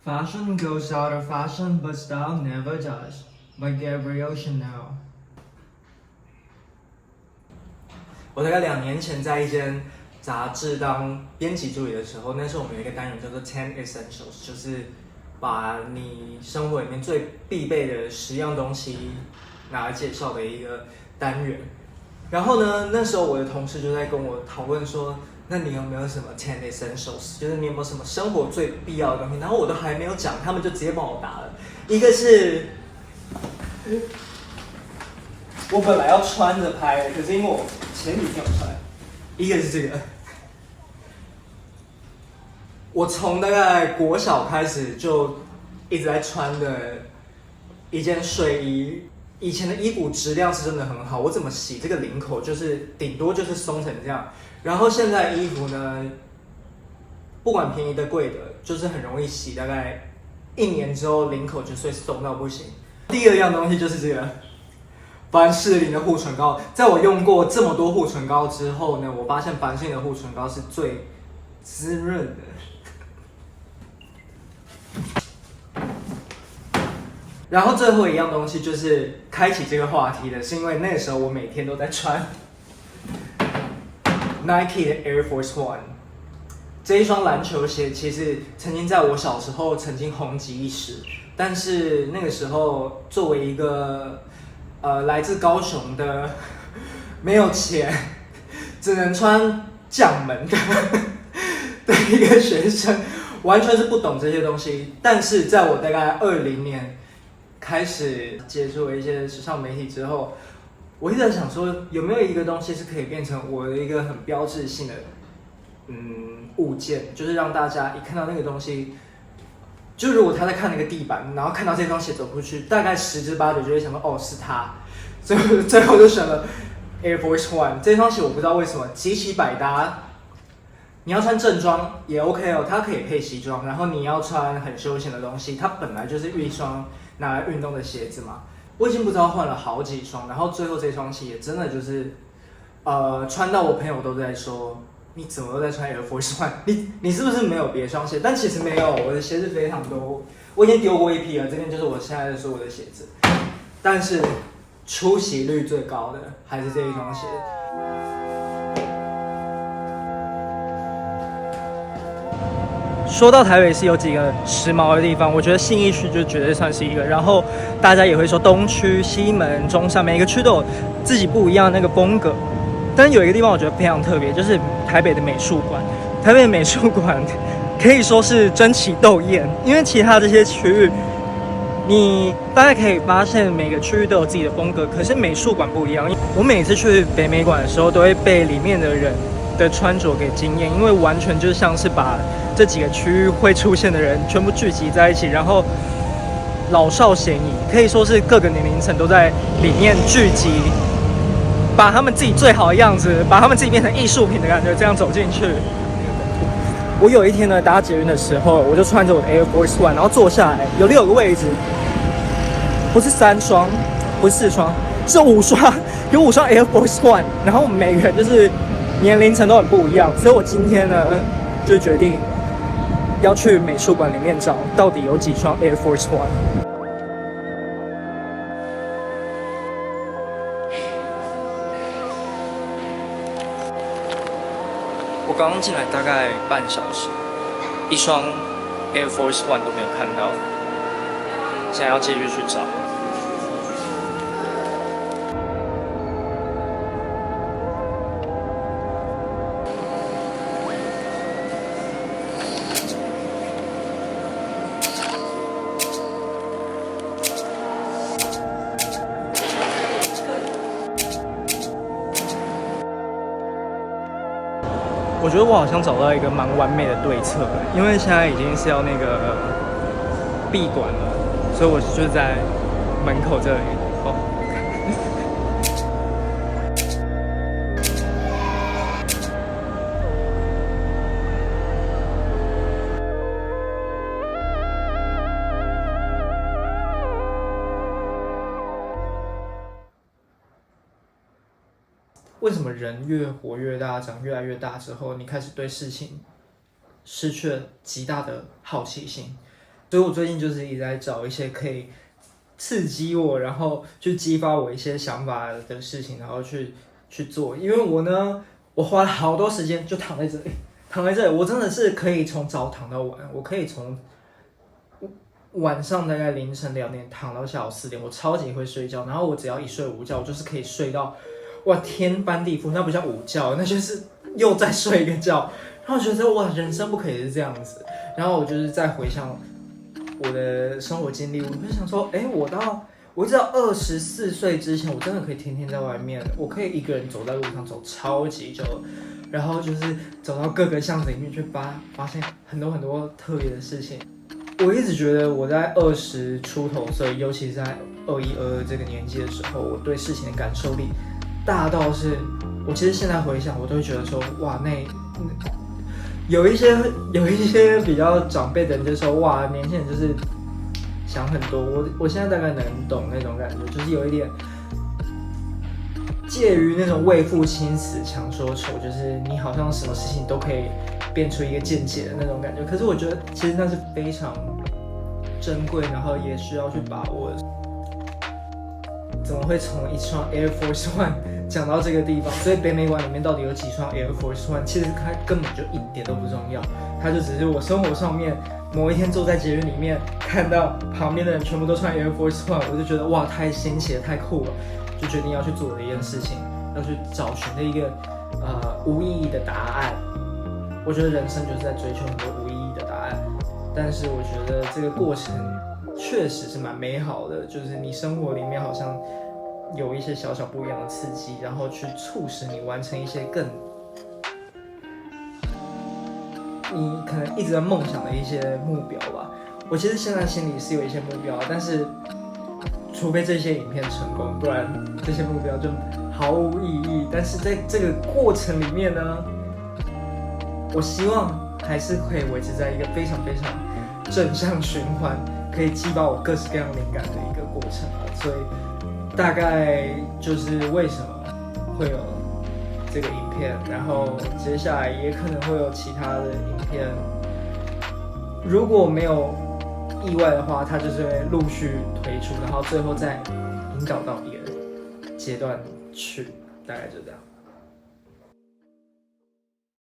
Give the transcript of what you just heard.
Fashion goes out of fashion, but style never does. By Gabrielle Chanel。我大概2年前在一间杂志当编辑助理的时候，那时候我们有一个单元叫做 Ten Essentials， 就是把你生活里面最必备的10样东西拿来介绍的一个单元。然后呢，那时候我的同事就在跟我讨论说，那你有没有什么 Ten Essentials， 就是你有没有什么生活最必要的东西？然后我都还没有讲，他们就直接帮我答了。一个是，我本来要穿着拍的，可是因为我前几天有穿。一个是这个，我从大概国小开始就一直在穿的一件睡衣。以前的衣服质量是真的很好，我怎么洗这个领口就是顶多就是松成这样。然后现在衣服呢，不管便宜的贵的，就是很容易洗，大概1年之后领口就会松到不行。第二样东西就是这个凡士林的护唇膏。在我用过这么多护唇膏之后呢，我发现凡士林的护唇膏是最滋润的。然后最后一样东西就是开启这个话题的，是因为那个时候我每天都在穿 Nike 的 Air Force One 这一双篮球鞋，其实曾经在我小时候曾经红极一时，但是那个时候作为一个来自高雄的没有钱，只能穿将门的一个学生，完全是不懂这些东西。但是在我大概20年开始接触了一些时尚媒体之后，我一直在想说，有没有一个东西是可以变成我的一个很标志性的物件，就是让大家一看到那个东西，就如果他在看那个地板，然后看到这双鞋走出去，大概10之8九就会想到哦是他，所以最后就选了 Air Force One 这双鞋。我不知道为什么极其百搭，你要穿正装也 OK 哦，它可以配西装，然后你要穿很休闲的东西，它本来就是一双拿来运动的鞋子嘛。我已经不知道换了好几双，然后最后这双鞋真的就是穿到我朋友都在说，你怎么都在穿 Air Force One？ 你是不是没有别双鞋？但其实没有，我的鞋子非常多，我已经丢过一批了。这边就是我现在的所有的鞋子，但是出席率最高的还是这一双鞋。说到台北市有几个时髦的地方，我觉得信义区就绝对算是一个。然后大家也会说东区、西门、中山，每个区都有自己不一样的那个风格。但有一个地方我觉得非常特别，就是台北的美术馆。台北的美术馆可以说是争奇斗艳，因为其他这些区域，你大概可以发现每个区域都有自己的风格，可是美术馆不一样。我每次去北美馆的时候，都会被里面的人的穿着给惊艳，因为完全就像是把这几个区域会出现的人全部聚集在一起，然后老少咸宜，可以说是各个年龄层都在里面聚集，把他们自己最好的样子，把他们自己变成艺术品的感觉，这样走进去。我有一天呢，搭捷运的时候，我就穿着我的 Air Force One， 然后坐下来，有6个位置，不是3双，不是4双，是5双，有5双 Air Force One， 然后我们每个人就是年龄层都很不一样，所以我今天呢就决定要去美术馆里面找到底有几双 Air Force One。我刚刚进来大概半小时，一双 Air Force One 都没有看到，现在要继续去找。我觉得我好像找到一个蛮完美的对策，因为现在已经是要那个闭馆了，所以我就在门口这里。哦，为什么人越活越大，长越来越大之后，你开始对事情失去了极大的好奇心？所以我最近就是一直在找一些可以刺激我，然后去激发我一些想法的事情，然后去做。因为我呢，我花了好多时间就躺在这里，我真的是可以从早躺到晚，我可以从晚上大概凌晨2点躺到下午4点，我超级会睡觉。然后我只要一睡午觉，我就是可以睡到哇天翻地覆，那不叫午觉，那就是又再睡一个觉。然后我觉得哇，人生不可以是这样子。然后我就是在回想我的生活经历，我就想说，我一直到24岁之前，我真的可以天天在外面，我可以一个人走在路上走超级久，然后就是走到各个巷子里面去发现很多很多特别的事情。我一直觉得我在20出头岁，尤其是在21、22这个年纪的时候，我对事情的感受力大到是，我其实现在回想，我都会觉得说，哇，有一些比较长辈的人就说，哇，年轻人就是想很多。我现在大概能懂那种感觉，就是有一点介于那种为赋新词强说愁，就是你好像什么事情都可以变出一个见解的那种感觉。可是我觉得其实那是非常珍贵，然后也需要去把握。怎么会从一双 Air Force One 讲到这个地方？所以北美馆里面到底有几双 Air Force One？其实它根本就一点都不重要，它就只是我生活上面某一天坐在捷运里面，看到旁边的人全部都穿 Air Force One， 我就觉得哇，太新奇了，太酷了，就决定要去做的一件事情，要去找寻的一个无意义的答案。我觉得人生就是在追求很多无意义的答案，但是我觉得这个过程确实是蛮美好的，就是你生活里面好像有一些小小不一样的刺激，然后去促使你完成一些你可能一直在梦想的一些目标吧。我其实现在心里是有一些目标，但是除非这些影片成功，不然这些目标就毫无意义。但是在这个过程里面呢，我希望还是可以维持在一个非常非常正向循环，可以激发我各式各样灵感的一个过程啊。所以大概就是为什么会有这个影片，然后接下来也可能会有其他的影片，如果没有意外的话，它就是会陆续推出，然后最后再引导到别的阶段去，大概就这样。